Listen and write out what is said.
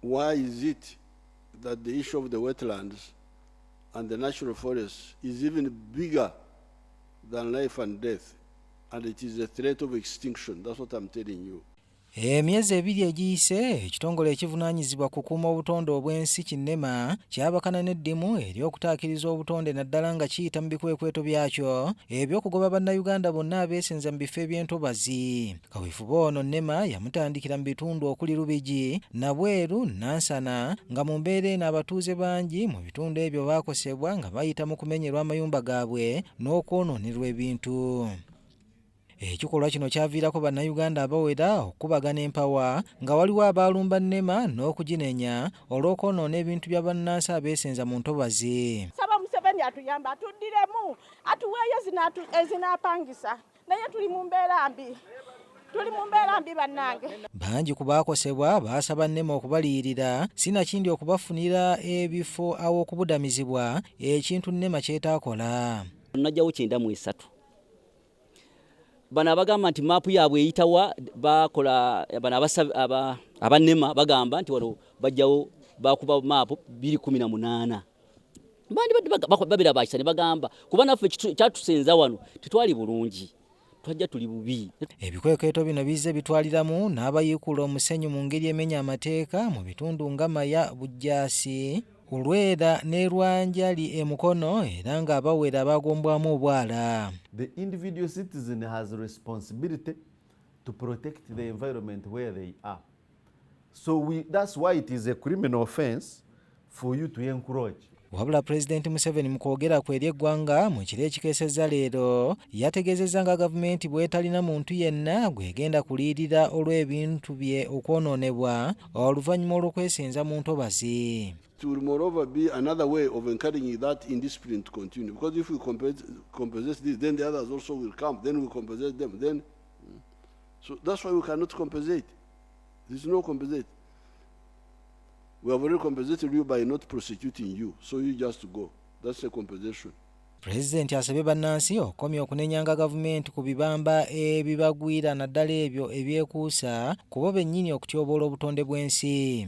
Why is it that the issue of the wetlands and the natural forests is even bigger than life and death, and it is a threat of extinction? That's what I'm telling you. Emyezi ebiri egiyise ekitongole ekivunaanyizibwa kukuuma obutonde obw'ensi Kinema kyabakana n'eddimu ery'okutaakiriza obutonde naddala nga kiyita mu bikwekweto byakyo eby'okugoba bannayuganda bonna abeesenza mu bifo eby'entobazi. Kaweefube ono Nema yamutandikira mu bitundu okuli Lubigi, Nabweru, Nansana, nga mu mbeera eno abatuuze bangi mu bitundu ebyo baakosebwa nga bayita mu kumenyerwa amayumba gaabwe n'okwonoonerwa ebintu. Ekikolwa kino kyaviirako bannayuganda abawera okubagana empawa nga waliwo abaalumba Nema n'okuginenya olw'okwonoona ebintu bya bannansi abeesenza mu ntobazi. Saba Museveni atuyamba atuddiremu atuweeyo ezinaapangisa naye tuli mu mbeera mbi bannange. Bangi ku baakosebwa baasaba Nema okubaliyirira sinakindi okubafunira ebifo aw'okubudamizibwa, ekintu Nema kyetaakola. Najjawo 93. Bana bagamba nti maapu yaabwe eyitawa bakola abanema bagamba nti wano bajjawo bakuba maapu 218. Bandi babira bakisa ne bagamba kuba naffe kyatusenza wano tetwali bulungi, twajja tuli bubi. Ebikwekweto bino bizze bitwaliramu n'abayiikula omusenyu mu ngeri emenya amateeka mu bitundu nga Maya, Bujjaasi, Ulwera ne Lwanjali Mukono era nga abawera bagombwamu obwala. The individual citizen has a responsibility to protect the environment where they are. So that's why it is a criminal offense for you to encroach. Wabula President Museveni mu kwogera ku eri eggwanga mu kiro ekikeesezza leero yategeezezza nga gavumenti bw'etalina muntu yenna gwegenda kuliirira olw'ebintu bye okwonoonebwa oluvannyuma olw'okwesenza mu ntobazi. It will moreover be another way of encouraging that indiscipline to continue, because if we compensate this, then the others also will come, then we compensate them, then so that's why we cannot compensate. There is no compensate. We have already compensated you by not prosecuting you, so you just go. That's a compensation. President asabye bannansi okukomya okunenyanga gavumenti ku bibamba ebibagwira naddala ebyo ebyekuusa ku bo bennyini okutyoboola obutonde bw'ensi.